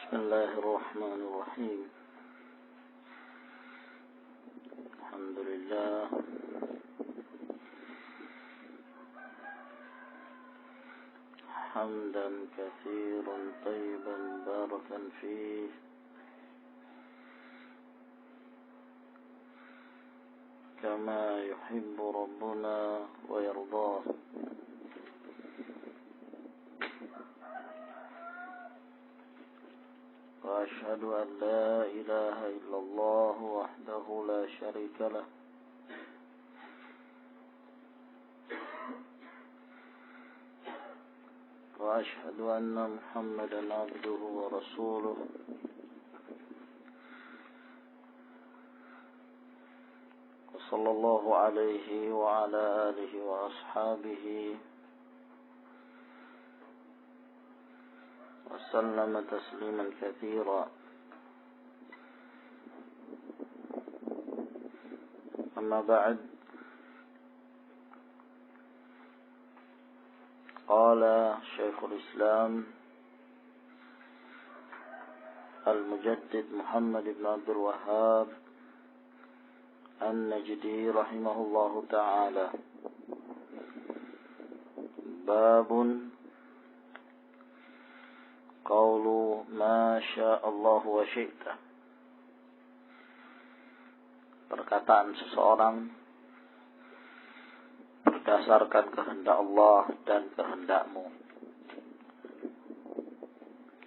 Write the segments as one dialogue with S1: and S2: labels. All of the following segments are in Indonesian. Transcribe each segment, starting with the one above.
S1: بسم الله الرحمن الرحيم الحمد لله حمدا كثيرا طيبا باركا فيه كما يحب ربنا ويرضاه وأشهد أن لا إله إلا الله وحده لا شريك له وأشهد أن محمدا عبده ورسوله وصلى الله عليه وعلى آله وأصحابه وسلم تسليما كثيرا أما بعد قال شيخ الإسلام المجدد محمد بن عبد الوهاب النجدي رحمه الله تعالى باب قول ما syaa Allah wa syi'ta. Perkataan seseorang berdasarkan kehendak Allah dan kehendakmu.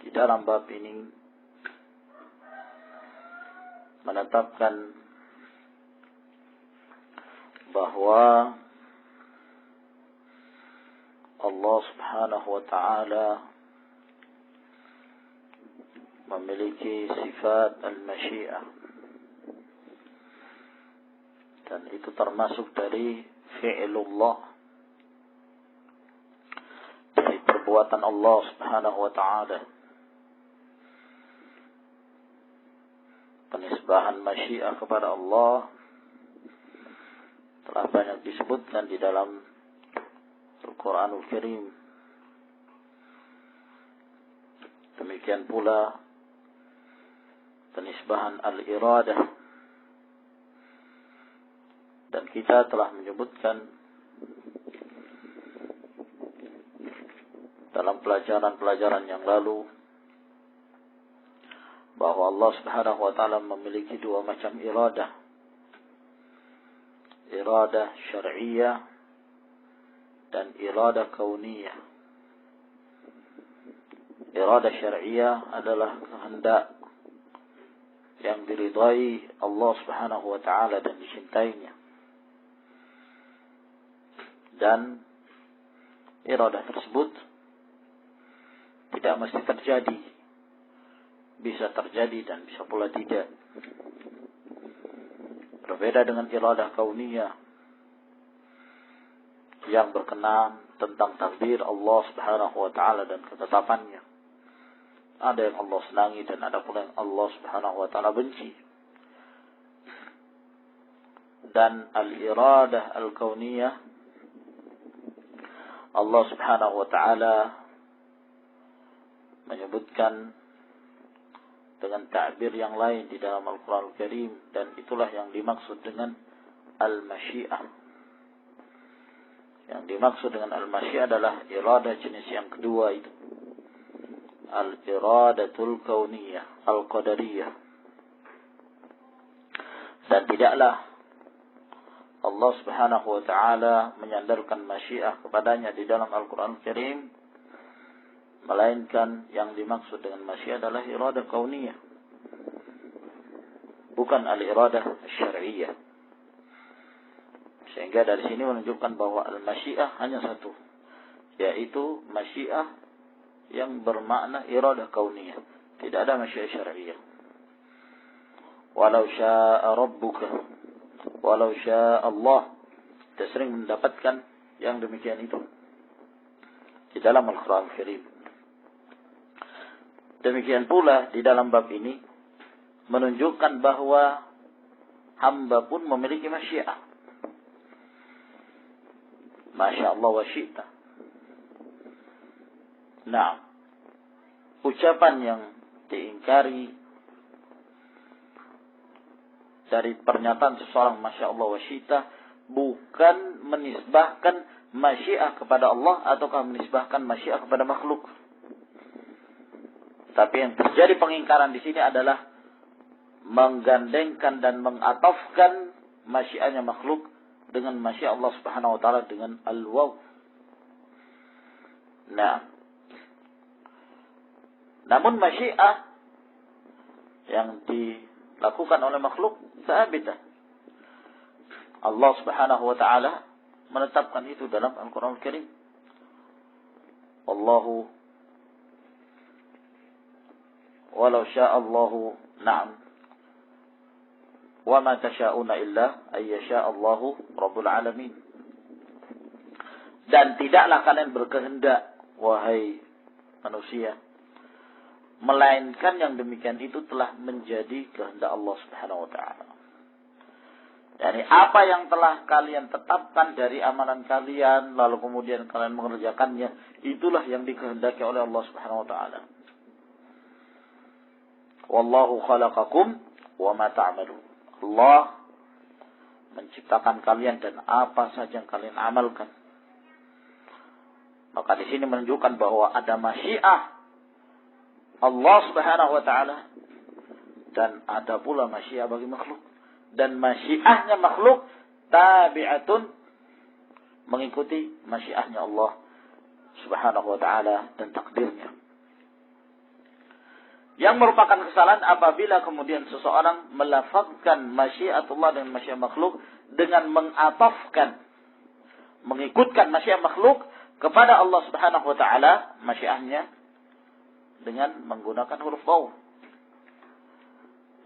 S1: Di dalam bab ini menetapkan bahwa Allah Subhanahu wa ta'ala memiliki sifat al-masyiah, dan itu termasuk dari fi'lullah, dari perbuatan Allah Subhanahu wa ta'ala. Penisbahan masyiah kepada Allah telah banyak disebutkan di dalam Al-Quranul Karim. Demikian pula penisbahan al-iradah, dan kita telah menyebutkan dalam pelajaran-pelajaran yang lalu bahwa Allah Subhanahu wa ta'ala memiliki dua macam iradah, iradah syar'iyyah dan iradah kauniyah. Iradah syar'iyyah adalah kehendak yang diridai Allah Subhanahu wa ta'ala dan dicintainya. Dan iradah tersebut tidak mesti terjadi. Bisa terjadi dan bisa pula tidak. Berbeda dengan iradah kauniyah yang berkenaan tentang takdir Allah Subhanahu wa ta'ala dan ketetapannya. Ada yang Allah senangi dan ada pula yang Allah Subhanahu wa ta'ala benci. Dan al-iradah al-kauniyah, Allah Subhanahu wa ta'ala menyebutkan dengan ta'bir yang lain di dalam Al-Quran Al-Karim, dan itulah yang dimaksud dengan al-masyiah. Yang dimaksud dengan al-masyiah adalah iradah jenis yang kedua itu, al-iradatul kauniyah, al-qadariyah. Dan tidaklah Allah Subhanahu wa ta'ala menyandarkan masyiah kepadanya di dalam Al-Quran Al-Karim, melainkan yang dimaksud dengan masyiah adalah iradah kauniyah, bukan al-iradah syar'iyyah. Sehingga dari sini menunjukkan bahwa al-masyiah hanya satu, yaitu masyiah yang bermakna iradah kauniyah. Tidak ada masyiah syar'iyyah. Walau syaa rabbuka, walau syaa Allah. Kita sering mendapatkan yang demikian itu di dalam Al-Quran Al-Karim. Demikian pula di dalam bab ini menunjukkan bahwa hamba pun memiliki masyiah. Masya Allah wa syi'ta. Nah, ucapan yang diingkari dari pernyataan seseorang Masya Allah wa syi'ta bukan menisbahkan masyiah kepada Allah ataukah menisbahkan masyiah kepada makhluk. Tapi yang terjadi pengingkaran di sini adalah menggandengkan dan mengatafkan masyiahnya makhluk dengan masyiah Allah Subhanahu wa taala dengan al-waw. Nah, namun masyiah yang dilakukan oleh makhluk sabitah. Allah Subhanahu wa taala menetapkan itu dalam Al-Qur'an Al-Karim. Wallahu walau syaa Allahu na'am wa ma tasha'una illa ay yasha Allahu rabbul alamin. Dan tidaklah kalian berkehendak wahai manusia melainkan yang demikian itu telah menjadi kehendak Allah Subhanahu wa taala. Dari apa yang telah kalian tetapkan dari amalan kalian lalu kemudian kalian mengerjakannya, itulah yang dikehendaki oleh Allah Subhanahu wa taala. Wallahu khalaqakum wa ma ta'malun. Allah menciptakan kalian dan apa saja yang kalian amalkan. Maka di sini menunjukkan bahwa ada masyiah Allah Subhanahu wa taala dan ada pula masyiah bagi makhluk. Dan masyiahnya makhluk tabi'atun mengikuti masyiahnya Allah Subhanahu wa taala dan takdirnya. Yang merupakan kesalahan apabila kemudian seseorang melafazkan masyiatullah dengan masyiah makhluk dengan mengatafkan, mengikutkan masyiah makhluk kepada Allah Subhanahu wa taala masyiahnya dengan menggunakan huruf waw.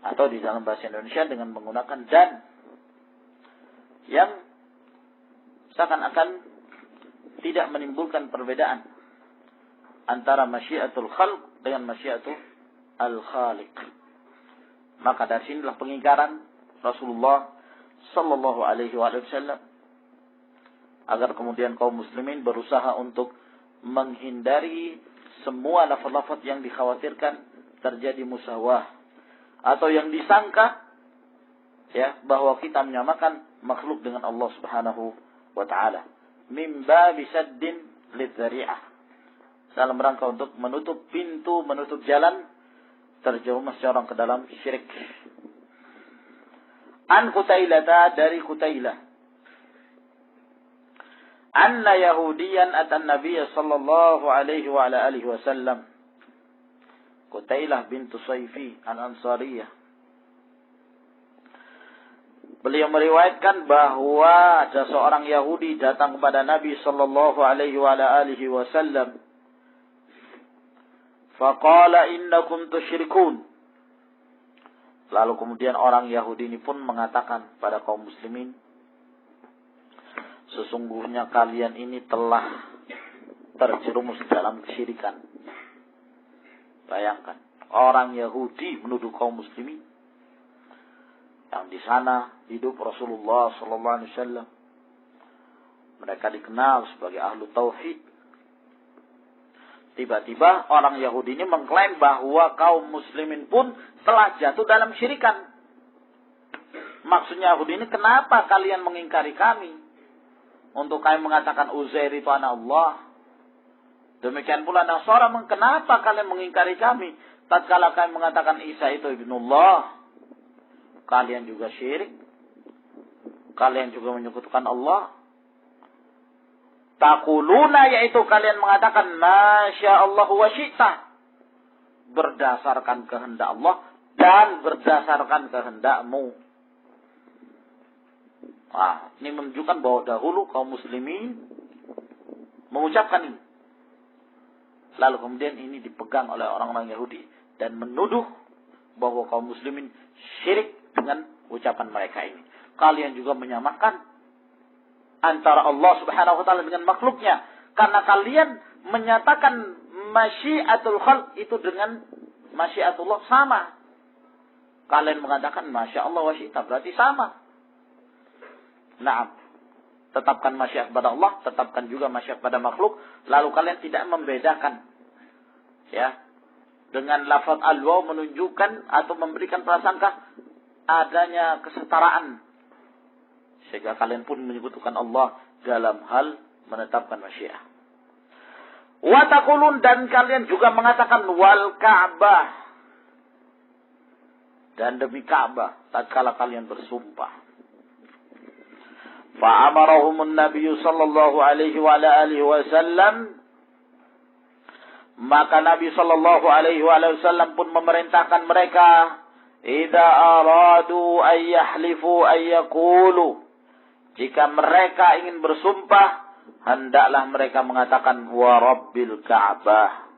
S1: Atau di dalam bahasa Indonesia dengan menggunakan dan. Yang seakan-akan tidak menimbulkan perbedaan antara masyiatul khalq dengan masyiatul al-khaliq. Maka dari sinilah pengingkaran Rasulullah sallallahu alaihi wasallam agar kemudian kaum muslimin berusaha untuk menghindari semua lafaz-lafaz yang dikhawatirkan terjadi musawah atau yang disangka ya bahwa kita menyamakan makhluk dengan Allah Subhanahu wa taala min babi saddin lidzari'ah dalam rangka untuk menutup pintu, menutup jalan terjerumus seorang ke dalam syirik. An Qutailata dari Qutailah anna yahudiyan atan nabiy sallallahu alaihi wa ala alihi wasallam. Qutailah bintu Sayfi al-Ansariyah. Beliau meriwayatkan bahwa ada seorang Yahudi datang kepada Nabi sallallahu alaihi wa ala alihi wasallam. Faqala innakum tusyrikun. Lalu kemudian orang Yahudi ini pun mengatakan pada kaum muslimin, sesungguhnya kalian ini telah terjerumus dalam kesyirikan. Bayangkan, orang Yahudi menuduh kaum muslimin yang di sana hidup Rasulullah sallallahu alaihi wasallam. Mereka dikenal sebagai ahlu tauhid. Tiba-tiba orang Yahudi ini mengklaim bahwa kaum muslimin pun telah jatuh dalam syirikan. Maksudnya Yahudi ini, kenapa kalian mengingkari kami? Untuk kami mengatakan Uzair itu anak Allah. Demikian pula Nasara, kenapa kalian mengingkari kami? Tatkala kami mengatakan Isa itu ibnullah, kalian juga syirik. Kalian juga menyekutukan Allah. Taquluna, yaitu kalian mengatakan Masya Allah wa syi'ta, berdasarkan kehendak Allah dan berdasarkan kehendakmu. Nah, ini menunjukkan bahwa dahulu kaum muslimin mengucapkan ini. Lalu kemudian ini dipegang oleh orang-orang Yahudi dan menuduh bahwa kaum muslimin syirik dengan ucapan mereka ini. Kalian juga menyamakan antara Allah Subhanahu wa taala dengan makhluknya karena kalian menyatakan masyiatul khalq itu dengan masyiatullah sama. Kalian mengatakan Masya Allah wa syi'ta, berarti sama. Naam. Tetapkan masyiat kepada Allah, tetapkan juga masyiat pada makhluk, lalu kalian tidak membedakan ya dengan lafaz al-waw menunjukkan atau memberikan prasangka adanya kesetaraan. Sehingga kalian pun menyebutkan Allah dalam hal menetapkan masyiah. Wa taqulun, dan kalian juga mengatakan wal Ka'bah, dan demi Ka'bah tatkala kalian bersumpah. Fa amarahumun Nabi sallallahu alaihi wa alihi wasallam, maka Nabi sallallahu alaihi wasallam pun memerintahkan mereka, idza aradu ay yahlifu ay yaqulu, jika mereka ingin bersumpah, hendaklah mereka mengatakan wa rabbil Ka'bah,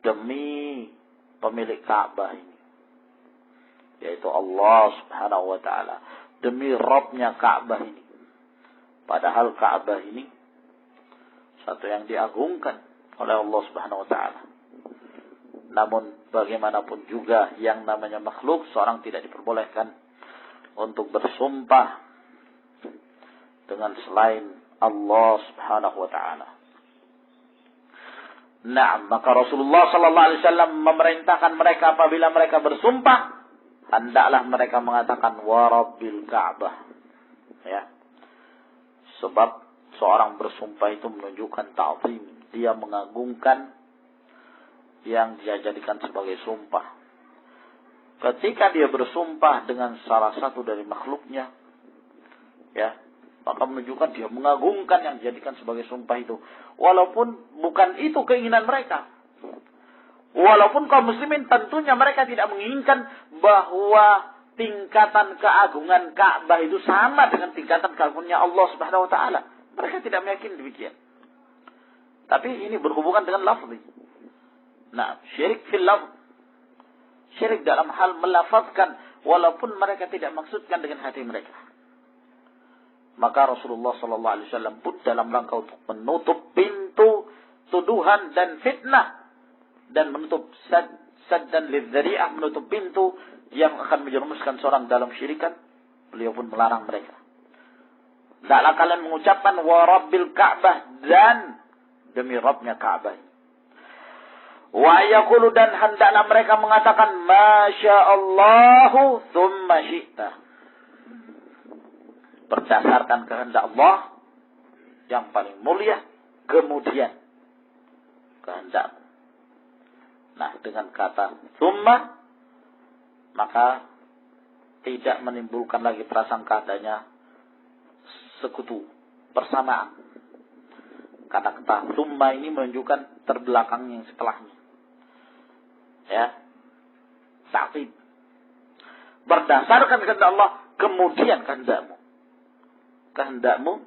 S1: demi pemilik Ka'bah ini, yaitu Allah Subhanahu wa taala, demi Rabbnya Ka'bah ini. Padahal Ka'bah ini satu yang diagungkan oleh Allah Subhanahu wa taala. Namun bagaimanapun juga yang namanya makhluk, seorang tidak diperbolehkan untuk bersumpah dengan selain Allah Subhanahu wa taala. Nah, maka Rasulullah sallallahu alaihi wasallam memerintahkan mereka apabila mereka bersumpah, hendaklah mereka mengatakan wa rabbil Ka'bah. Ya. Sebab seorang bersumpah itu menunjukkan ta'zim, dia mengagungkan yang dia jadikan sebagai sumpah. Ketika dia bersumpah dengan salah satu dari makhluknya, ya, maka menunjukkan dia mengagungkan yang dijadikan sebagai sumpah itu. Walaupun bukan itu keinginan mereka. Walaupun kaum muslimin tentunya mereka tidak menginginkan bahwa tingkatan keagungan Ka'bah itu sama dengan tingkatan keagungannya Allah Subhanahu wa taala. Mereka tidak meyakini demikian. Tapi ini berhubungan dengan lafzi. Nah, syirik fil lafz. Syirik dalam hal melafazkan walaupun mereka tidak maksudkan dengan hati mereka. Maka Rasulullah sallallahu alaihi wasallam pun dalam rangka untuk menutup pintu tuduhan dan fitnah dan menutup saddan lidzari'ah, menutup pintu yang akan menjerumuskan seorang dalam syirikan, beliau pun melarang mereka. Hendaklah kalian mengucapkan wa rabbil Ka'bah, dan demi Rabbnya Ka'bah. Wa yaqulu, dan hendaklah mereka mengatakan masyaallahu tsumma syi'ta, berdasarkan kehendak Allah yang paling mulia, kemudian kehendak. Nah, dengan kata tsumma, maka tidak menimbulkan lagi prasangka adanya sekutu, persamaan. Kata-kata tsumma ini menunjukkan terbelakang yang setelahnya. Ya. Ta'qib. Berdasarkan kehendak Allah, kemudian kehendakmu. Kehendakmu,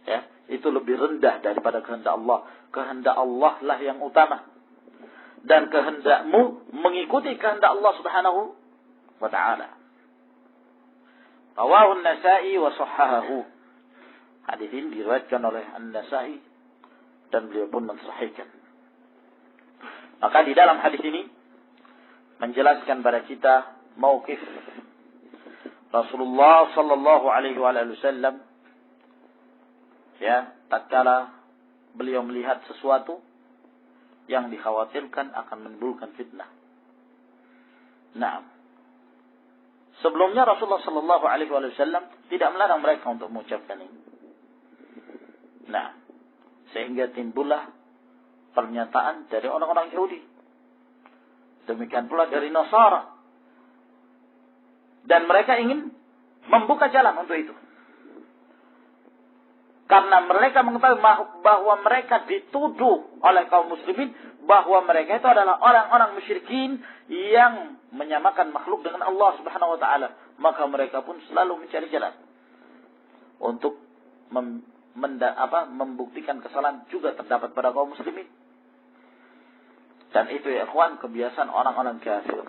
S1: ya, itu lebih rendah daripada kehendak Allah. Kehendak Allah lah yang utama. Dan kehendakmu mengikuti kehendak Allah Subhanahu wa ta'ala. Rawahu An-Nasa'i wa sahhahahu. Hadis ini diriwayatkan oleh An-Nasa'i dan beliau pun mensahihkan. Maka di dalam hadis ini menjelaskan pada kita mauqif Rasulullah sallallahu alaihi wasallam, ya, tatkala beliau melihat sesuatu yang dikhawatirkan akan menimbulkan fitnah. Nah, sebelumnya Rasulullah sallallahu alaihi wasallam tidak melarang mereka untuk mengucapkan ini. Nah, sehingga timbullah pernyataan dari orang-orang Yahudi. Demikian pula dari Nasara. Dan mereka ingin membuka jalan untuk itu. Karena mereka mengetahui bahwa mereka dituduh oleh kaum muslimin bahwa mereka itu adalah orang-orang musyrikin yang menyamakan makhluk dengan Allah Subhanahu wa taala. Maka mereka pun selalu mencari jalan untuk membuktikan kesalahan juga terdapat pada kaum muslimin. Dan itu ya ikhwan, kebiasaan orang-orang kafir.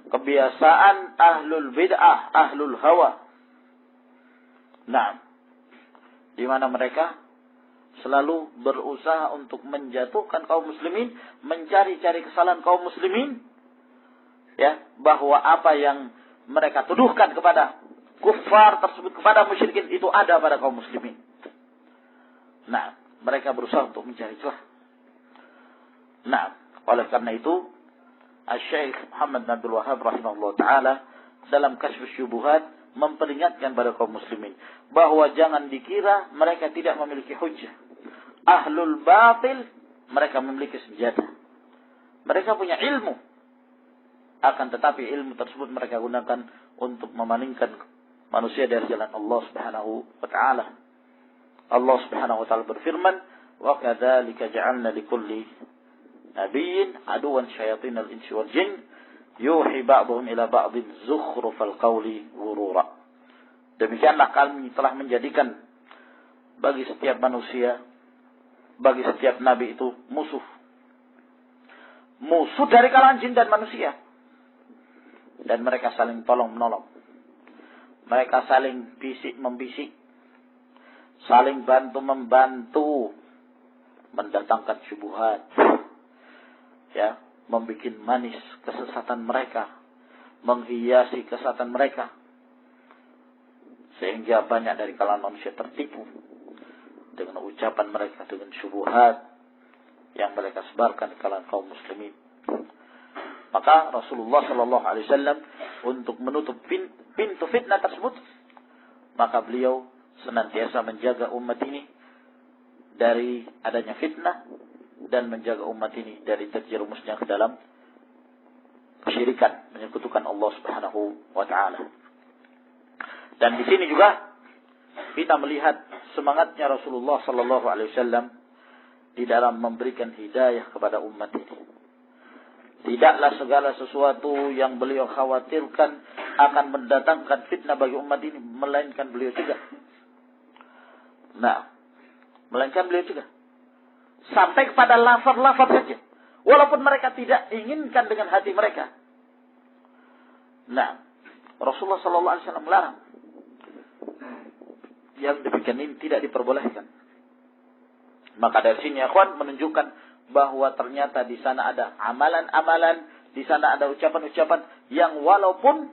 S1: Kebiasaan ahlul bid'ah, ahlul hawa. Nah, di mana mereka selalu berusaha untuk menjatuhkan kaum muslimin, mencari-cari kesalahan kaum muslimin, ya, bahwa apa yang mereka tuduhkan kepada kufar tersebut, kepada musyrikin, itu ada pada kaum muslimin. Nah, mereka berusaha untuk mencari celah. Nah, oleh karena itu Syekh Muhammad bin Abdul Wahhab rahimahullah taala dalam Kasyfus Syubuhat memperingatkan pada kaum muslimin bahwa jangan dikira mereka tidak memiliki hujjah. Ahlul batil mereka memiliki senjata. Mereka punya ilmu. Akan tetapi ilmu tersebut mereka gunakan untuk memalingkan manusia dari jalan Allah Subhanahu wa taala. Allah Subhanahu wa taala berfirman, "Wa kadzalika ja'alna likulli nabiyyin aduwan syayatinal insi wal jinn yuhi ba'dhum ila ba'dhin zukhrufal qawli ghurura." Demikianlah kami telah menjadikan bagi setiap manusia, bagi setiap nabi itu musuh. Musuh dari kalangan jin dan manusia. Dan mereka saling tolong-menolong. Mereka saling bisik-membisik. Saling bantu-membantu. Mendatangkan syubhat. Ya, membuat manis kesesatan mereka. Menghiasi kesesatan mereka. Sehingga banyak dari kalangan manusia tertipu. Dengan ucapan mereka, dengan syubhat yang mereka sebarkan di kalangan kaum muslimin. Maka Rasulullah sallallahu alaihi wasallam untuk menutup pintu fitnah tersebut, maka beliau senantiasa menjaga umat ini dari adanya fitnah dan menjaga umat ini dari terjerumusnya ke dalam kesyirikan, menyekutukan Allah Subhanahu wa taala. Dan di sini juga kita melihat semangatnya Rasulullah sallallahu alaihi wasallam di dalam memberikan hidayah kepada umat ini. Tidaklah segala sesuatu yang beliau khawatirkan akan mendatangkan fitnah bagi umat ini, melainkan beliau juga. Melainkan beliau juga. Sampai kepada lafaz-lafaz saja. Walaupun mereka tidak inginkan dengan hati mereka. Rasulullah SAW melarang. Yang demikian ini tidak diperbolehkan. Maka dari sini akhwan menunjukkan bahwa ternyata di sana ada amalan-amalan, di sana ada ucapan-ucapan yang walaupun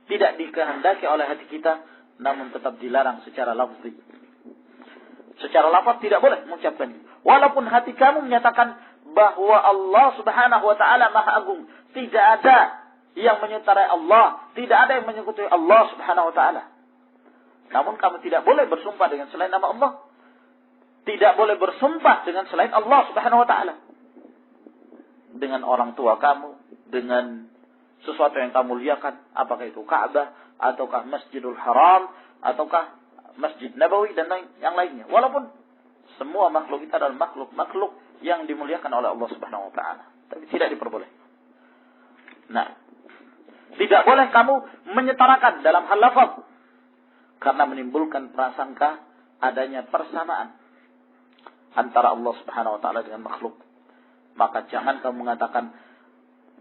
S1: tidak dikehendaki oleh hati kita, namun tetap dilarang secara lafzi. Secara lafaz tidak boleh mengucapkan. Walaupun hati kamu menyatakan bahwa Allah Subhanahu wa taala Maha Agung, tidak ada yang menyerupai Allah, tidak ada yang menyekutuai Allah Subhanahu wa taala. Namun kamu tidak boleh bersumpah dengan selain nama Allah. Tidak boleh bersumpah dengan selain Allah Subhanahu wa taala. Dengan orang tua kamu, dengan sesuatu yang kamu muliakan, apakah itu Ka'bah ataukah Masjidul Haram ataukah Masjid Nabawi dan yang lainnya. Walaupun semua makhluk itu adalah makhluk yang dimuliakan oleh Allah Subhanahu wa taala, tapi tidak diperbolehkan. Tidak boleh kamu menyetarakan dalam hal lafaz karena menimbulkan prasangka adanya persamaan antara Allah Subhanahu wa taala dengan makhluk. Maka jangan kamu mengatakan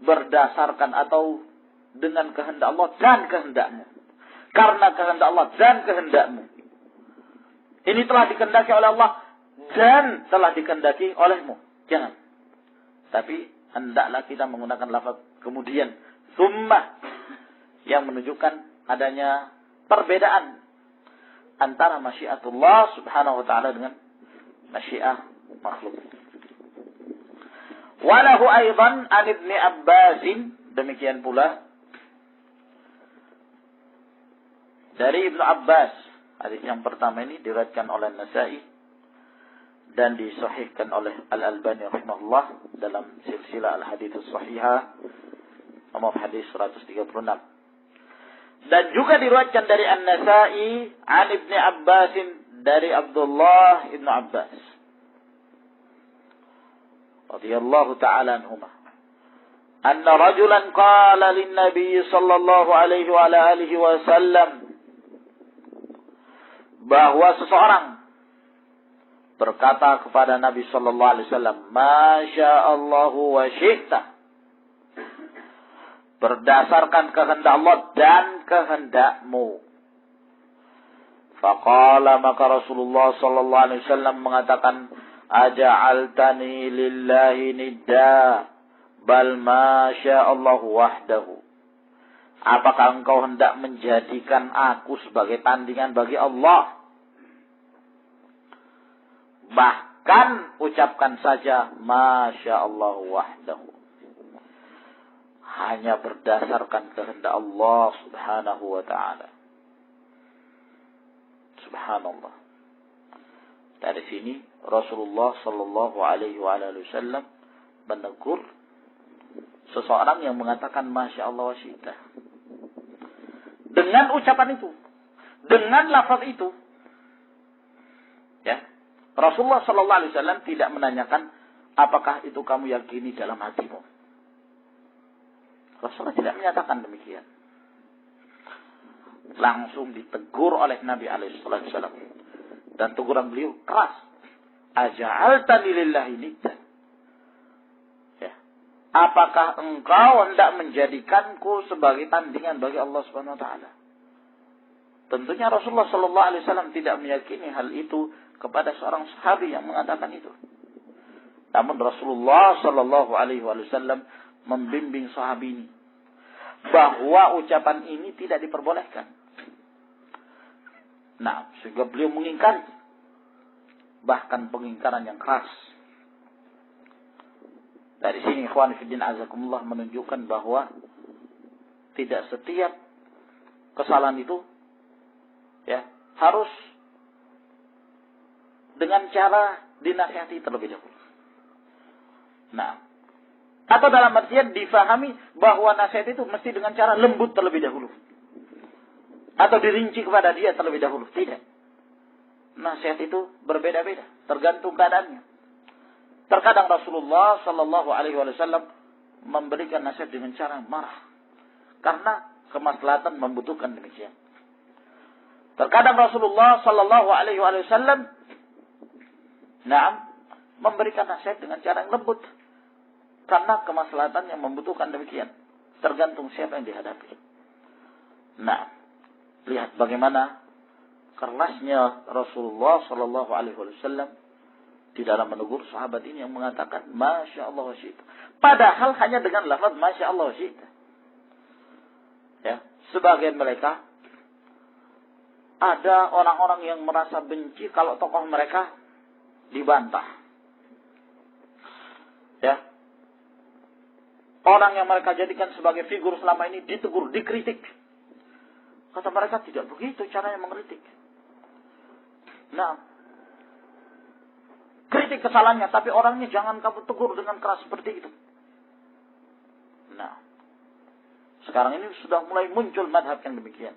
S1: berdasarkan atau dengan kehendak Allah dan kehendakmu. Karena kehendak Allah dan kehendakmu. Ini telah dikehendaki oleh Allah dan telah dikehendaki olehmu. Jangan. Tapi hendaklah kita menggunakan lafaz kemudian summa yang menunjukkan adanya perbedaan antara masyiatullah Subhanahu wa taala dengan masyiah makhluk. Walahu aidan an Ibnu Abbas, demikian pula dari Ibnu Abbas. Hadis yang pertama ini diriwayatkan oleh Nasa'i dan disahihkan oleh Al-Albani rahimahullah dalam silsilah al-hadits shahihah nomor hadis 136. Dan juga diriwayatkan dari An-Nasa'i an Ibnu Abbas dari Abdullah Ibn Abbas radhiyallahu ta'ala anhuma anna rajulan qala lin-nabiy sallallahu alaihi wa alihi wasallam, bahwa seseorang berkata kepada Nabi sallallahu alaihi wasallam, "Masya Allahu wa syi'ta," berdasarkan kehendak Allah dan kehendakmu. Faqala, maka Rasulullah sallallahu alaihi wasallam mengatakan, "Aja'altani lillahi nidda, bal ma sya'allahu wahdahu." Apakah engkau hendak menjadikan aku sebagai tandingan bagi Allah? Bahkan ucapkan saja ma sya'allahu wahdahu. hanya berdasarkan kehendak Allah Subhanahu wa taala. Subhanallah. Dari sini Rasulullah sallallahu alaihi wasallam menegur seseorang yang mengatakan masya Allah wa syi'ta. Dengan ucapan itu, dengan lafaz itu, ya, Rasulullah sallallahu alaihi wasallam tidak menanyakan apakah itu kamu yakini dalam hatimu. Rasulullah tidak menyatakan demikian. Langsung ditegur oleh Nabi alaihi wasallam. Dan teguran beliau keras. Aja'altani lillahi niddan. Ya. Apakah engkau hendak menjadikanku sebagai tandingan bagi Allah Subhanahu wa taala? Tentunya Rasulullah sallallahu alaihi wasallam tidak meyakini hal itu kepada seorang sahabi yang mengatakan itu. Namun Rasulullah sallallahu alaihi wasallam membimbing sahabi ini bahwa ucapan ini tidak diperbolehkan. Nah, sehingga beliau mengingkari, bahkan pengingkaran yang keras. Dari sini ikhwan fillah azakumullah menunjukkan bahwa tidak setiap kesalahan itu ya harus dengan cara dinasihati terlebih dahulu. Nah, atau dalam artian difahami bahwa nasihat itu mesti dengan cara lembut terlebih dahulu. Atau dirinci kepada dia terlebih dahulu. Tidak. Nasihat itu berbeda-beda. Tergantung keadaannya. Terkadang Rasulullah sallallahu alaihi wasallam memberikan nasihat dengan cara marah. Karena kemaslahatan membutuhkan demikian. Terkadang Rasulullah sallallahu alaihi wasallam memberikan nasihat dengan cara yang lembut. Karena kemaslahatan yang membutuhkan demikian. Tergantung siapa yang dihadapi. Nah, lihat bagaimana kerasnya Rasulullah sallallahu alaihi wasallam di dalam menegur sahabat ini yang mengatakan masya Allah wa syi'ta. Padahal hanya dengan lafaz masya Allah wa syi'ta. Ya, sebagian mereka ada orang-orang yang merasa benci kalau tokoh mereka dibantah. Ya. Orang yang mereka jadikan sebagai figur selama ini ditegur, dikritik. Kata mereka tidak begitu caranya mengkritik. Nah, kritik kesalahannya, tapi orangnya jangan kamu tegur dengan keras seperti itu. Nah, sekarang ini sudah mulai muncul madhab yang demikian.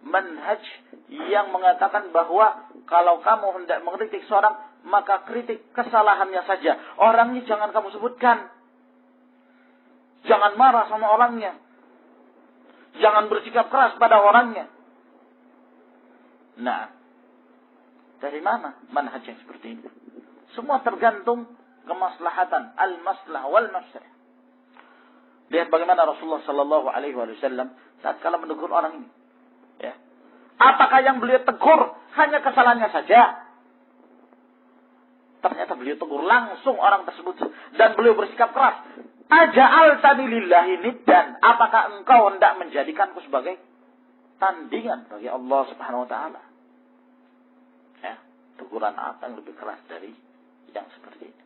S1: Manhaj yang mengatakan bahwa kalau kamu hendak mengkritik seorang, maka kritik kesalahannya saja. Orangnya jangan kamu sebutkan. Jangan marah sama orangnya. Jangan bersikap keras pada orangnya. Nah, dari mana manhaj yang seperti ini? Semua tergantung kemaslahatan, al-maslah wal mafsadah. Lihat bagaimana Rasulullah sallallahu alaihi wasallam tatkala menegur orang ini. Ya. Apakah yang beliau tegur hanya kesalahannya saja? Ternyata beliau tegur langsung orang tersebut dan beliau bersikap keras. Aja'altani lillahi niddan. Apakah engkau hendak menjadikanku sebagai tandingan bagi Allah Subhanahu wa taala? Ya, teguran apa yang lebih keras dari yang seperti ini?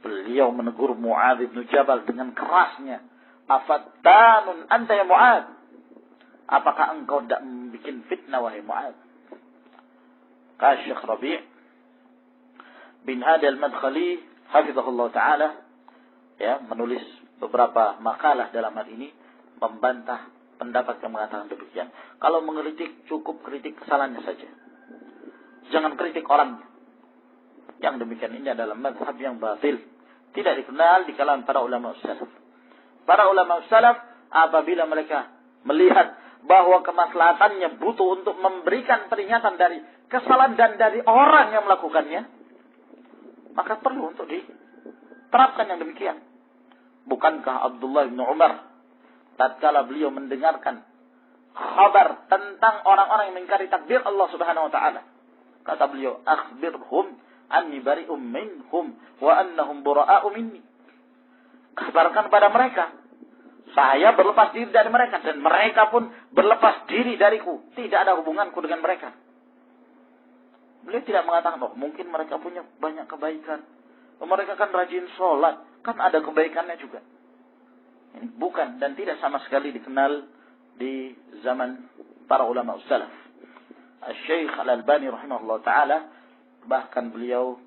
S1: Beliau menegur Mu'adz bin Jabal dengan kerasnya. Afattanun anta ya Mu'adz? Apakah engkau hendak membuat fitnah wahai Mu'adz? Kata Syekh Rabi' bin Hadi al-Madkhali hafizahullah taala ya menulis beberapa makalah dalam hal ini membantah pendapat yang mengatakan demikian. Kalau mengkritik cukup kritik kesalahannya saja. Jangan kritik orangnya. Yang demikian ini adalah mazhab yang batil. Tidak dikenal di kalangan para ulama salaf. Para ulama salaf apabila mereka melihat bahwa kemaslahatannya butuh untuk memberikan peringatan dari kesalahan dan dari orang yang melakukannya, maka perlu untuk diterapkan yang demikian. Bukankah Abdullah bin Umar tatkala beliau mendengarkan kabar tentang orang-orang yang mengingkari takdir Allah Subhanahu wa taala, kata beliau, "Akhbirhum anni bari'um minhum wa annahum bura'a'u minni." Kabarkan pada mereka, saya berlepas diri dari mereka dan mereka pun berlepas diri dariku. Tidak ada hubunganku dengan mereka. Beliau tidak mengatakan, oh mungkin mereka punya banyak kebaikan. Mereka kan rajin sholat. Kan ada kebaikannya juga. Ini bukan dan tidak sama sekali dikenal di zaman para ulama salaf. Syekh Al-Albani rahimahullah taala bahkan beliau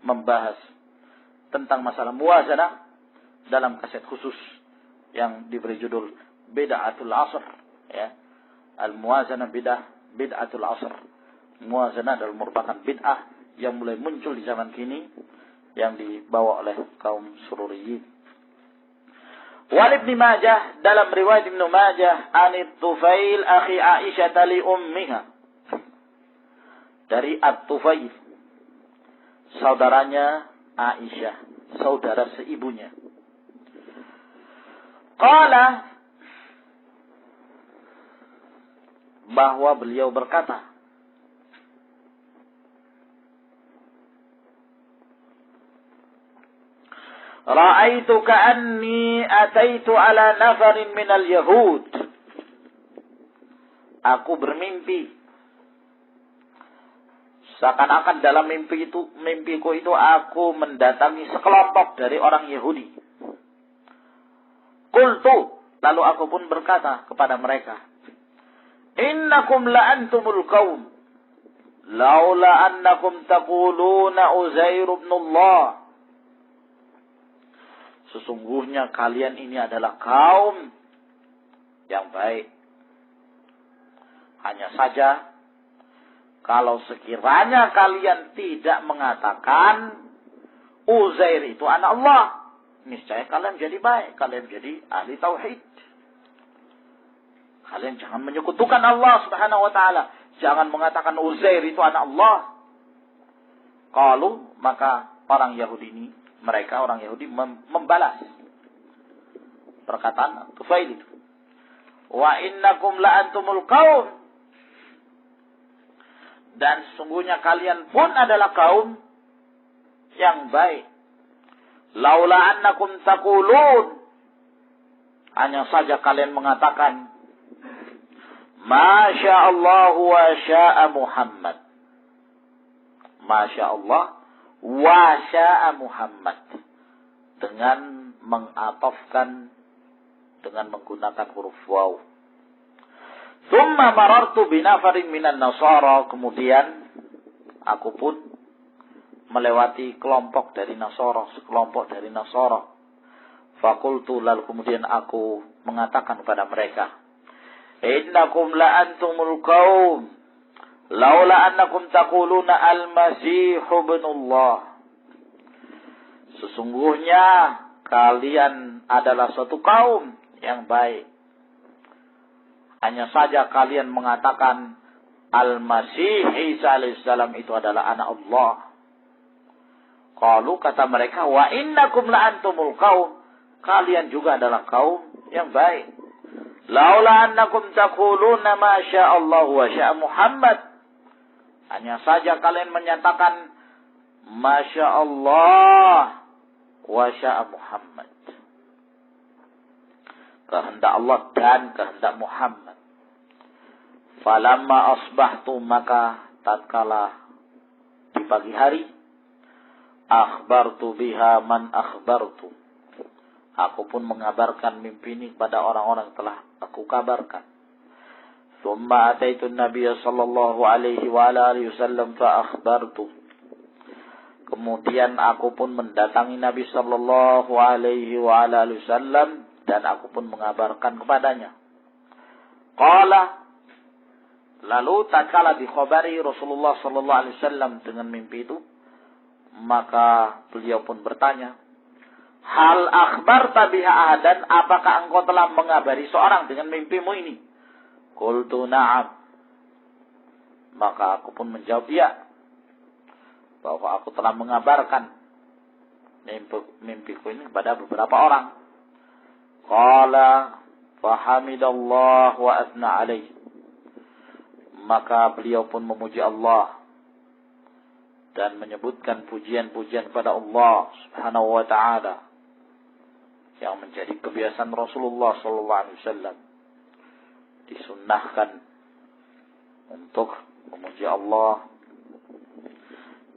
S1: membahas tentang masalah muwazanah dalam kaset khusus yang diberi judul Bid'atul Asr, ya. Al-muwazanah bid'atul asr. Muwazanah adalah merupakan bid'ah yang mulai muncul di zaman kini yang dibawa oleh kaum sururiyin. Wal Ibnu Majah, dalam riwayat Ibnu Majah, Anit Tufail akhi Aisyah li ummiha, dari At-Tufail, saudaranya Aisyah, saudara seibunya. Qala, bahwa beliau berkata, Ra'aitu ka'anni ataitu ala nafarin minal Yahud. Aku bermimpi, seakan-akan dalam mimpiku itu aku mendatangi sekelompok dari orang Yahudi. Qultu, lalu aku pun berkata kepada mereka, Innakum la'antumul qaum, laula annakum taquluna Uzair ibn Allah. Sesungguhnya kalian ini adalah kaum yang baik. Hanya saja, kalau sekiranya kalian tidak mengatakan Uzair itu anak Allah, niscaya kalian jadi baik, kalian jadi ahli tauhid. Kalian jangan menyekutukan Allah Subhanahu wa taala. Jangan mengatakan Uzair itu anak Allah. Qalu, maka orang Yahudi ini, mereka orang Yahudi membalas perkataan Tufail itu. Wa innakum la'antumul qaum. Dan sesungguhnya kalian pun adalah kaum yang baik. Laula annakum taqulun. Hanya saja kalian mengatakan Masya Allah wa sya'a Muhammad. Masya Allah wa sya'a Muhammad. Dengan mengatofkan, dengan menggunakan huruf waw. Thumma marartu binafarin minan nasara. Kemudian aku pun melewati kelompok dari Nasara, sekelompok dari Nasara. Fakultu, lalu kemudian aku mengatakan kepada mereka, Innakum la'antumul qaum, laula annakum taquluna al-Masih ibnullah. Sesungguhnya kalian adalah suatu kaum yang baik. Hanya saja kalian mengatakan Al-Masih Isa alaihissalam itu adalah anak Allah. Qalu, kata mereka, wa innakum la'antumul qaum, kalian juga adalah kaum yang baik. Laula annakum taquluna ma syaa Allah wa syaa Muhammad. Hanya saja kalian menyatakan Masya Allah wa syaa Muhammad. Kehendak Allah dan kehendak Muhammad. Falamma asbahtu, maka tatkala di pagi hari, akhbartu biha man akhbartu. Aku pun mengabarkan mimpi ini kepada orang-orang yang telah aku kabarkan. Thumma ataitu Nabiya sallallahu alaihi wa alihi wasallam fa akhbartu. Kemudian aku pun mendatangi Nabi sallallahu alaihi wa alihi wasallam dan aku pun mengabarkan kepadanya. Qala, lalu tatkala dikhabari Rasulullah sallallahu alaihi wasallam dengan mimpi itu, maka beliau pun bertanya, Hal akhbarta biha ahadan, apakah engkau telah mengabari seorang dengan mimpimu ini? Qultu na'am. Maka aku pun menjawab ya, bahwa aku telah mengabarkan mimpiku ini kepada beberapa orang. Qala fahamidallah wa athna alaih. Maka beliau pun memuji Allah dan menyebutkan pujian-pujian kepada Allah Subhanahu wa ta'ala, yang menjadi kebiasaan Rasulullah sallallahu alaihi wasallam. Disunnahkan untuk memuji Allah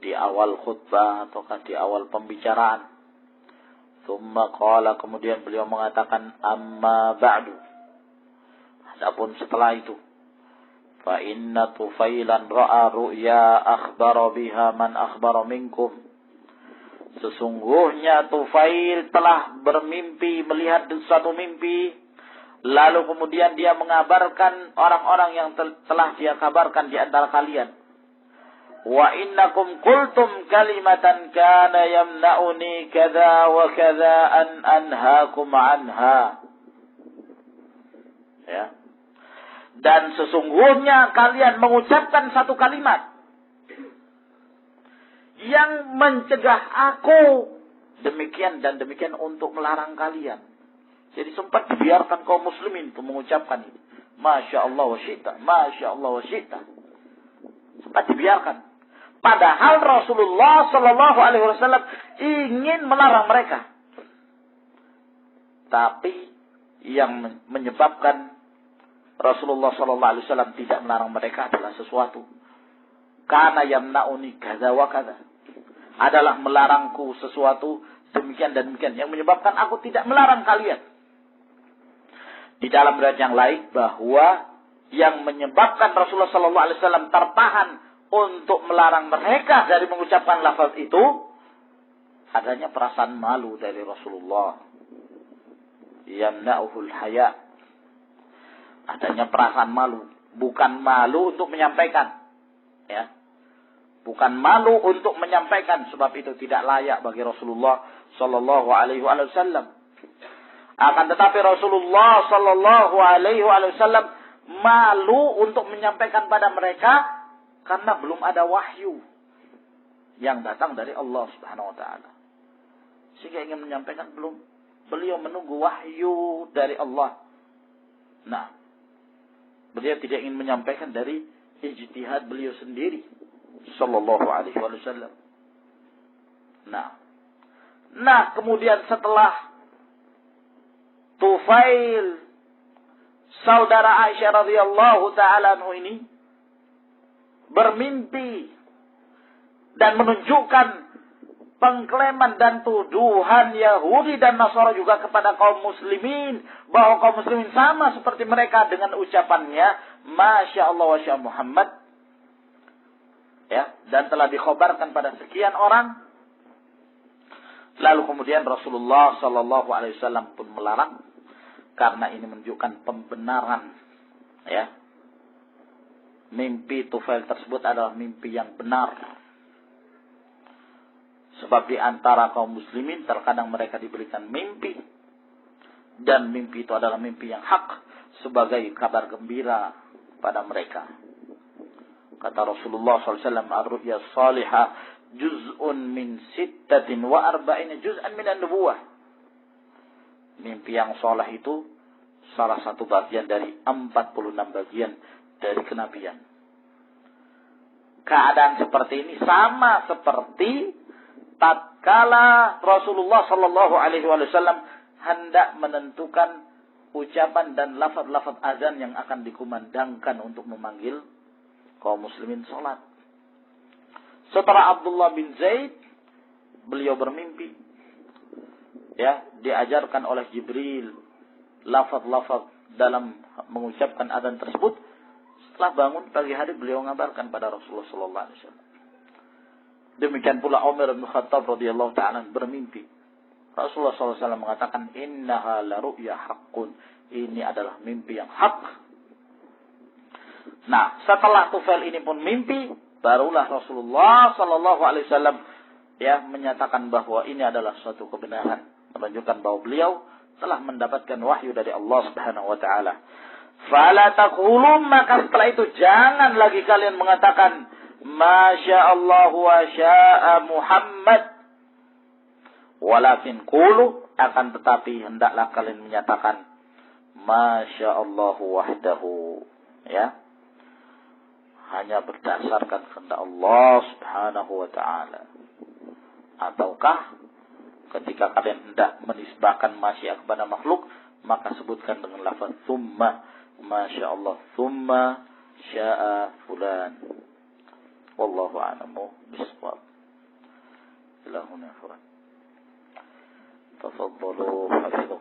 S1: di awal khutbah ataukah di awal pembicaraan. Tsumma qala, kemudian beliau mengatakan, amma ba'du. Adapun setelah itu, fa inna Tufailan ra'a ru'ya akhbara biha man akhbara minkum. Sesungguhnya Tufail telah bermimpi, melihat suatu mimpi, lalu kemudian dia mengabarkan orang-orang yang telah dia kabarkan di antara kalian. Wa innakum qultum kalimatan kana yamna'uni kadza wa kadza an anhaakum anha. Ya. Dan sesungguhnya kalian mengucapkan satu kalimat yang mencegah aku demikian dan demikian untuk melarang kalian. Jadi sempat dibiarkan kaum muslimin untuk mengucapkan ini. Masya Allah wa syi'ta, Masya Allah wa syi'ta. Sempat dibiarkan. Padahal Rasulullah Sallallahu Alaihi Wasallam ingin melarang mereka. Tapi yang menyebabkan Rasulullah Sallallahu Alaihi Wasallam tidak melarang mereka adalah sesuatu. Karena yamna'uni kadza wa kadza. Adalah melarangku sesuatu demikian dan demikian. Yang menyebabkan aku tidak melarang kalian. Di dalam riwayat yang lain bahwa yang menyebabkan Rasulullah Sallallahu Alaihi Wasallam tertahan untuk melarang mereka dari mengucapkan lafaz itu adanya perasaan malu dari Rasulullah. Yamna'uhul haya. Adanya perasaan malu, bukan malu untuk menyampaikan. Ya. Bukan malu untuk menyampaikan, sebab itu tidak layak bagi Rasulullah sallallahu alaihi wasallam. Akan tetapi Rasulullah sallallahu alaihi wasallam malu untuk menyampaikan pada mereka karena belum ada wahyu yang datang dari Allah Subhanahu wa taala. Sehingga ingin menyampaikan belum, beliau menunggu wahyu dari Allah. Nah, beliau tidak ingin menyampaikan dari ijtihad beliau sendiri sallallahu alaihi wasallam. Nah, kemudian setelah Tufail saudara Aisyah radhiyallahu taala anhu ini bermimpi dan menunjukkan pengklaiman dan tuduhan Yahudi dan Nasara juga kepada kaum muslimin bahwa kaum muslimin sama seperti mereka dengan ucapannya Masya Allah wa Sya Muhammad, ya, dan telah dikhabarkan pada sekian orang. Lalu kemudian Rasulullah Sallallahu Alaihi Wasallam pun melarang karena ini menunjukkan pembenaran, ya. Mimpi Tufail tersebut adalah mimpi yang benar. Sebab di antara kaum muslimin terkadang mereka diberikan mimpi dan mimpi itu adalah mimpi yang hak sebagai kabar gembira pada mereka. Kata Rasulullah SAW, ar-ru'ya salihah juz'un min 46 juz'an min an-nubuwah. Mimpi yang soleh itu salah satu bagian dari 46 bagian dari kenabian. Keadaan seperti ini sama seperti tatkala Rasulullah Sallallahu Alaihi Wasallam hendak menentukan ucapan dan lafaz-lafaz azan yang akan dikumandangkan untuk memanggil kaum muslimin salat. Setelah Abdullah bin Zaid, beliau bermimpi, ya, diajarkan oleh Jibril lafaz-lafaz dalam mengucapkan azan tersebut. Setelah bangun pagi hari beliau mengabarkan pada Rasulullah sallallahu alaihi wasallam. Demikian pula Umar bin Khattab radhiyallahu ta'ala bermimpi. Rasulullah sallallahu alaihi wasallam mengatakan innaha la ru'ya haqqun. Ini adalah mimpi yang hak. Nah, setelah Tufail ini pun mimpi, barulah Rasulullah sallallahu alaihi wasallam ya menyatakan bahwa ini adalah suatu kebenaran, menunjukkan bahwa beliau telah mendapatkan wahyu dari Allah Subhanahu wa taala. Fala taqulum, maka setelah itu jangan lagi kalian mengatakan Masya Allah wa sya'a Muhammad. Walakin qulu, akan tetapi hendaklah kalian menyatakan Masya Allah wahdahu, ya, hanya berdasarkan kehendak Allah Subhanahu wa taala. Ataukah ketika kalian hendak menisbahkan masyiah kepada makhluk, maka sebutkan dengan lafaz thumma Masya Allah, thumma sya'a fulan. Wallahu a'lamu bishawab. Ilahuna furan. تفضلوا حفظكم